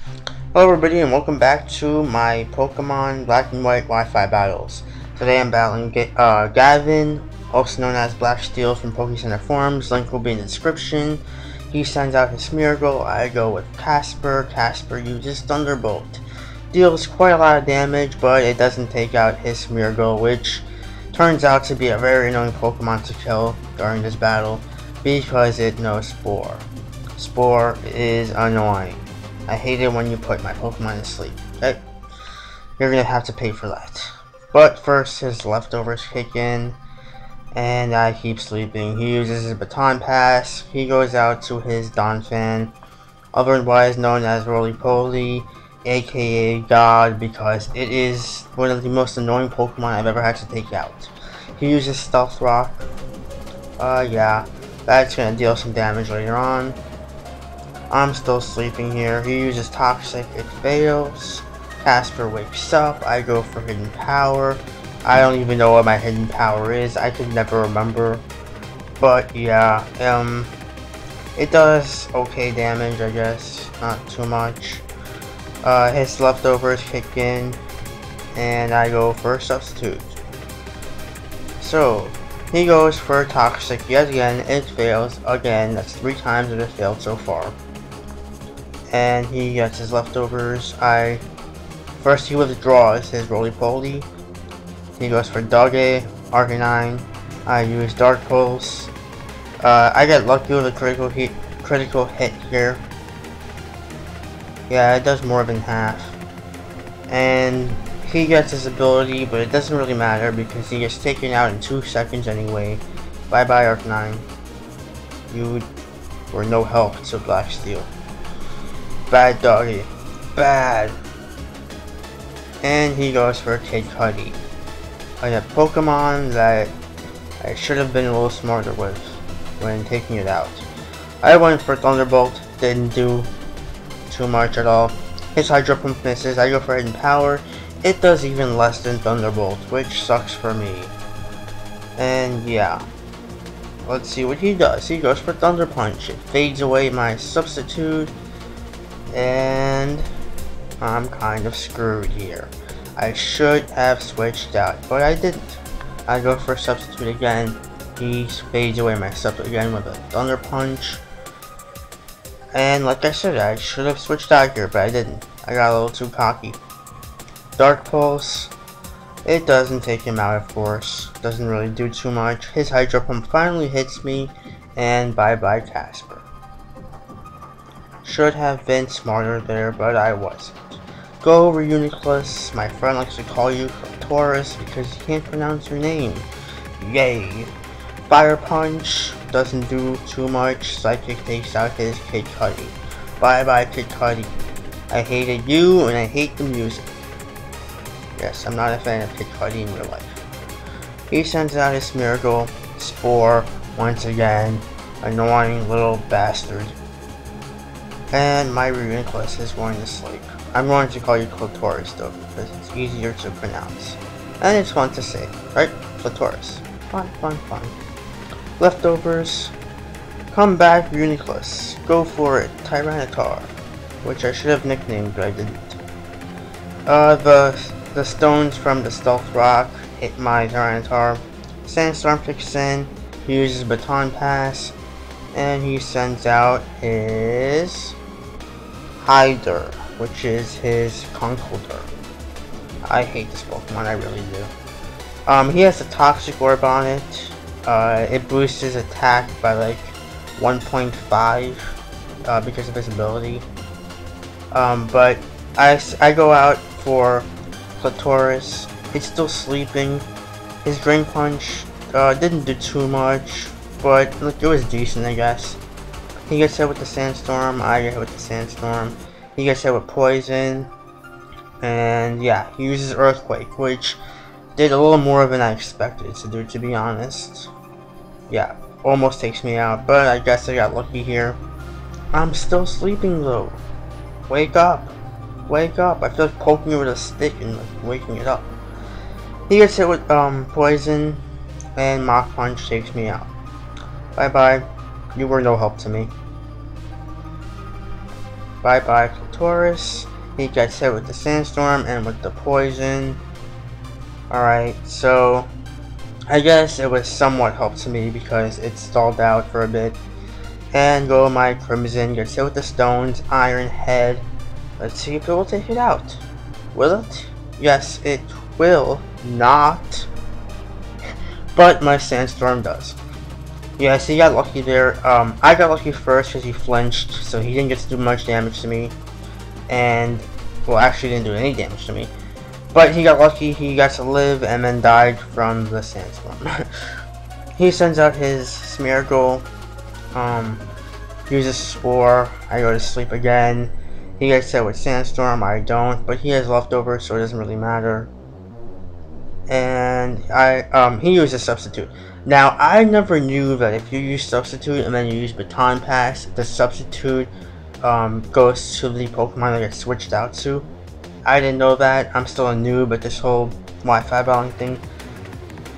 Hello everybody and welcome back to my Pokemon Black and White Wi-Fi battles. Today I'm battling Gaven, also known as Black Steel from Pokecenter Forums. Link will be in the description. He sends out his Smeargle. I go with Casper. Casper uses Thunderbolt. Deals quite a lot of damage, but it doesn't take out his Smeargle, which turns out to be a very annoying Pokemon to kill during this battle because it knows Spore. Spore is annoying. I hate it when you put my Pokemon to sleep. Okay? You're gonna have to pay for that. But first, his leftovers kick in, and I keep sleeping. He uses his Baton Pass. He goes out to his Donphan, otherwise known as Roly-Poly, aka God, because it is one of the most annoying Pokemon I've ever had to take out. He uses Stealth Rock. Yeah, that's gonna deal some damage later on. I'm still sleeping here. He uses Toxic, it fails. Casper wakes up. I go for Hidden Power. I don't even know what my Hidden Power is. I could never remember. But yeah, it does okay damage, I guess. Not too much. His leftovers kick in, and I go for Substitute. So, he goes for Toxic yet again. It fails again. That's 3 times that it failed so far. And he gets his leftovers. First he withdraws his Roly-Poly. He goes for Doge, Arcanine. I use Dark Pulse. I get lucky with a critical hit here. Yeah, it does more than half. And he gets his ability, but it doesn't really matter because he gets taken out in 2 seconds anyway. Bye bye Arcanine. You were no help to Black Steel. Bad doggy. Bad. And he goes for Kid Cudi. A Pokemon that I should have been a little smarter with when taking it out. I went for Thunderbolt. Didn't do too much at all. His Hydro Pump misses. I go for Hidden Power. It does even less than Thunderbolt, which sucks for me. And yeah. Let's see what he does. He goes for Thunder Punch. It fades away my Substitute. And I'm kind of screwed here. I should have switched out, but I didn't. I go for Substitute again. He fades away my Substitute again with a Thunder Punch. And like I said, I should have switched out here, but I didn't. I got a little too cocky. Dark Pulse. It doesn't take him out, of course. Doesn't really do too much. His Hydro Pump finally hits me, and bye bye Casper. Should have been smarter there, but I wasn't. Go over Uniclus. My friend likes to call you Taurus because he can't pronounce your name. Yay. Fire Punch doesn't do too much. Psychic takes out his Kid Cudi. Bye bye Kid Cudi. I hated you and I hate the music. Yes, I'm not a fan of Kid Cudi in real life. He sends out his Smeargle. Spore once again. Annoying little bastard. And my Uniclus is going to sleep. I'm going to call you Clitoris though, because it's easier to pronounce. And it's fun to say, right? Clitoris. Fun, fun, fun. Leftovers. Come back, Uniclus. Go for it, Tyranitar. Which I should have nicknamed, but I didn't. The stones from the Stealth Rock hit my Tyranitar. Sandstorm kicks in. He uses Baton Pass. And he sends out his Hyder, which is his Conkeldurr. I hate this Pokemon, I really do. He has a Toxic Orb on it. It boosts his attack by like 1.5 because of his ability. But I go out for Clitoris. It's still sleeping. His Drain Punch didn't do too much. But look, it was decent, I guess. He gets hit with the Sandstorm. I get hit with the Sandstorm. He gets hit with Poison. And yeah, he uses Earthquake, which did a little more than I expected to do, to be honest. Yeah, almost takes me out, but I guess I got lucky here. I'm still sleeping though. Wake up. Wake up. I feel like poking it with a stick and like waking it up. He gets hit with Poison. And Mach Punch takes me out. Bye bye. You were no help to me. Bye bye Clitoris. He gets hit with the sandstorm and with the poison. Alright, so I guess it was somewhat help to me because it stalled out for a bit. And go my Crimson gets hit with the stones, Iron Head. Let's see if it will take it out. Will it? Yes, it will not. But my Sandstorm does. Yes, he got lucky there. I got lucky first because he flinched, so he didn't get to do much damage to me. And, well, actually didn't do any damage to me. But he got lucky, he got to live, and then died from the Sandstorm. He sends out his Smeargle, uses Spore, I go to sleep again. He gets hit with Sandstorm, I don't, but he has leftovers, so it doesn't really matter. And he uses Substitute. Now, I never knew that if you use Substitute and then you use Baton Pass, the Substitute goes to the Pokemon that gets switched out to. I didn't know that. I'm still a noob at this whole Wi-Fi battling thing.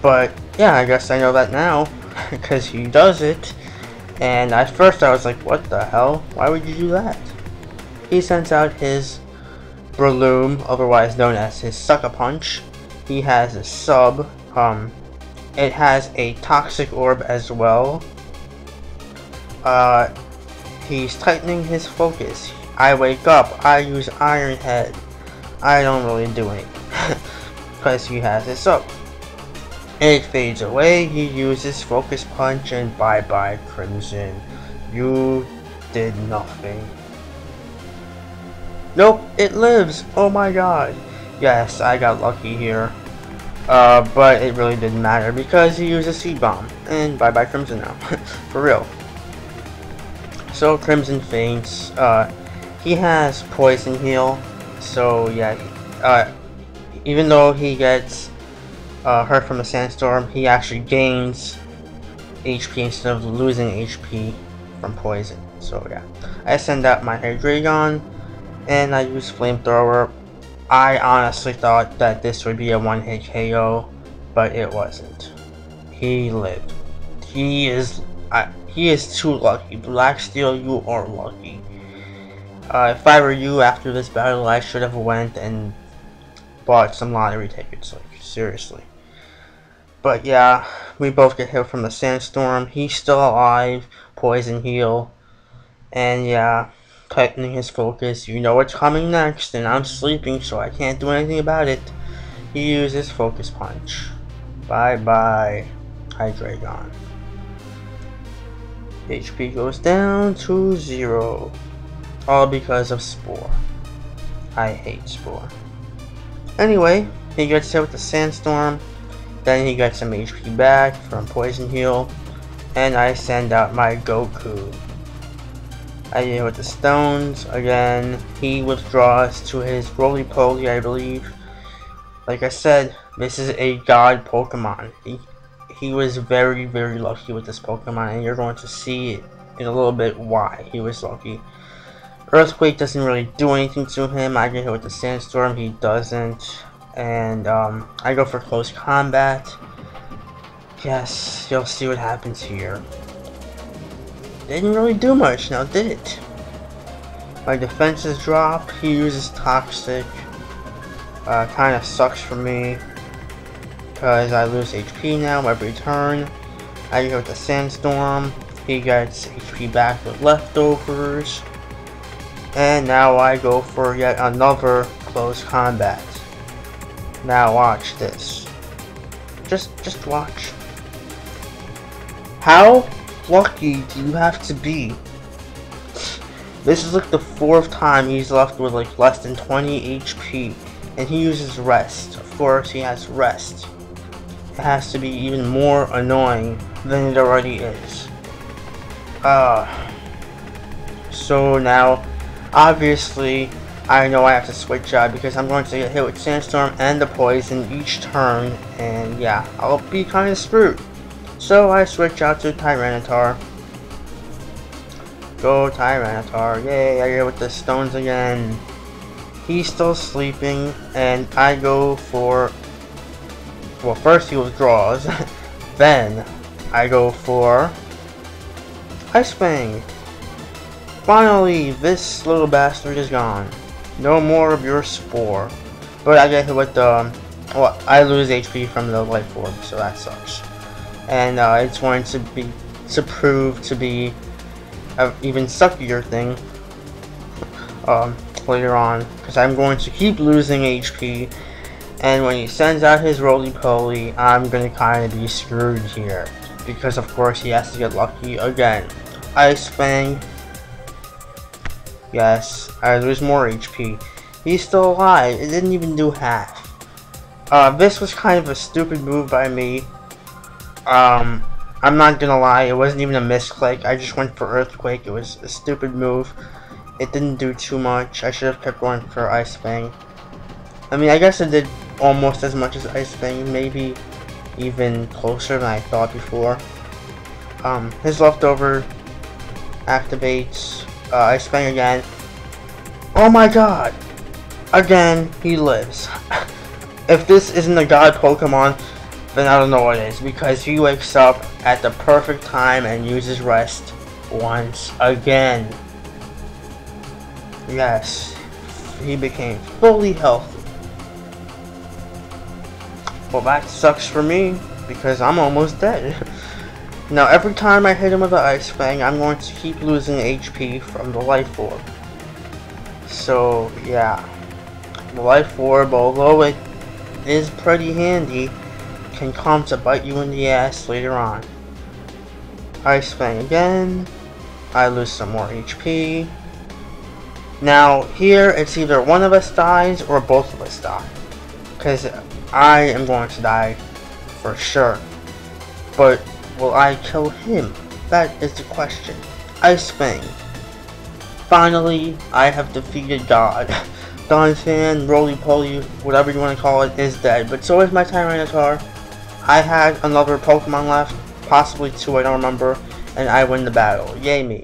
But yeah, I guess I know that now because he does it. And at first I was like, what the hell? Why would you do that? He sends out his Breloom, otherwise known as his Sucker Punch. He has a sub. It has a Toxic Orb as well. He's tightening his focus. I wake up. I use Iron Head. I don't really do anything because he has his sub. It fades away. He uses Focus Punch and bye bye Crimson. You did nothing. Nope, it lives. Oh my god. Yes, I got lucky here. But it really didn't matter because he used a Seed Bomb. And bye bye Crimson now. For real. So Crimson faints. He has Poison Heal. So yeah, even though he gets hurt from the Sandstorm, he actually gains HP instead of losing HP from Poison. So yeah. I send out my Hydreigon and I use Flamethrower. I honestly thought that this would be a one-hit KO, but it wasn't. He lived. He is too lucky. Blacksteel, you are lucky. If I were you after this battle, I should have went and bought some lottery tickets, like, seriously. But yeah, we both get hit from the Sandstorm. He's still alive, Poison Heal, and yeah, tightening his focus. You know what's coming next, and I'm sleeping, so I can't do anything about it. He uses Focus Punch. Bye bye, Hydreigon. HP goes down to 0. All because of Spore. I hate Spore. Anyway, he gets hit with the Sandstorm. Then he gets some HP back from Poison Heal. And I send out my Goku. I hit with the stones. Again, he withdraws to his Roly-Poly, I believe. Like I said, this is a god Pokemon. He was very, very lucky with this Pokemon. And you're going to see in a little bit why he was lucky. Earthquake doesn't really do anything to him. I get hit with the Sandstorm, he doesn't. And I go for close combat. Yes, you'll see what happens here. Didn't really do much now, did it? My defenses drop. He uses Toxic. Kinda sucks for me because I lose HP now every turn. I get hit with the Sandstorm. He gets HP back with leftovers. And now I go for yet another close combat. Now watch this. Just watch. How lucky do you have to be? This is like the 4th time he's left with like less than 20 HP. And he uses Rest. Of course he has Rest. It has to be even more annoying than it already is. So now obviously, I know I have to switch out because I'm going to get hit with Sandstorm and the Poison each turn, and yeah, I'll be kind of screwed. So I switch out to Tyranitar. Go Tyranitar, yay, I get hit with the stones again. He's still sleeping, and I go for, well, first he withdraws, then I go for Ice Fang. Finally, this little bastard is gone. No more of your spore. But I get hit with the, well, I lose HP from the life orb, so that sucks. And it's going to prove to be an even suckier thing later on, because I'm going to keep losing HP, and when he sends out his roly-poly, I'm going to kind of be screwed here, because of course he has to get lucky again. Ice Fang. Yes, I lose more HP. He's still alive. It didn't even do half. This was kind of a stupid move by me. I'm not gonna lie, it wasn't even a misclick. I just went for Earthquake. It was a stupid move. It didn't do too much. I should have kept going for Ice Fang. I mean, I guess it did almost as much as Ice Fang, maybe even closer than I thought before. His leftover activates Ice Fang again. Oh my god! Again, he lives. If this isn't a god Pokemon, then I don't know what is, because he wakes up at the perfect time and uses rest once again. Yes, he became fully healthy. Well, that sucks for me, because I'm almost dead. Now, every time I hit him with an Ice Fang, I'm going to keep losing HP from the Life Orb. So, yeah. The Life Orb, although it is pretty handy, can come to bite you in the ass later on. Ice Fang again. I lose some more HP. Now, here, it's either one of us dies or both of us die. Because I am going to die for sure. But will I kill him? That is the question. Ice Fang. Finally, I have defeated God. Donphan, Roly-Poly, whatever you want to call it, is dead. But so is my Tyranitar. I had another Pokemon left, possibly two, I don't remember, and I win the battle. Yay me.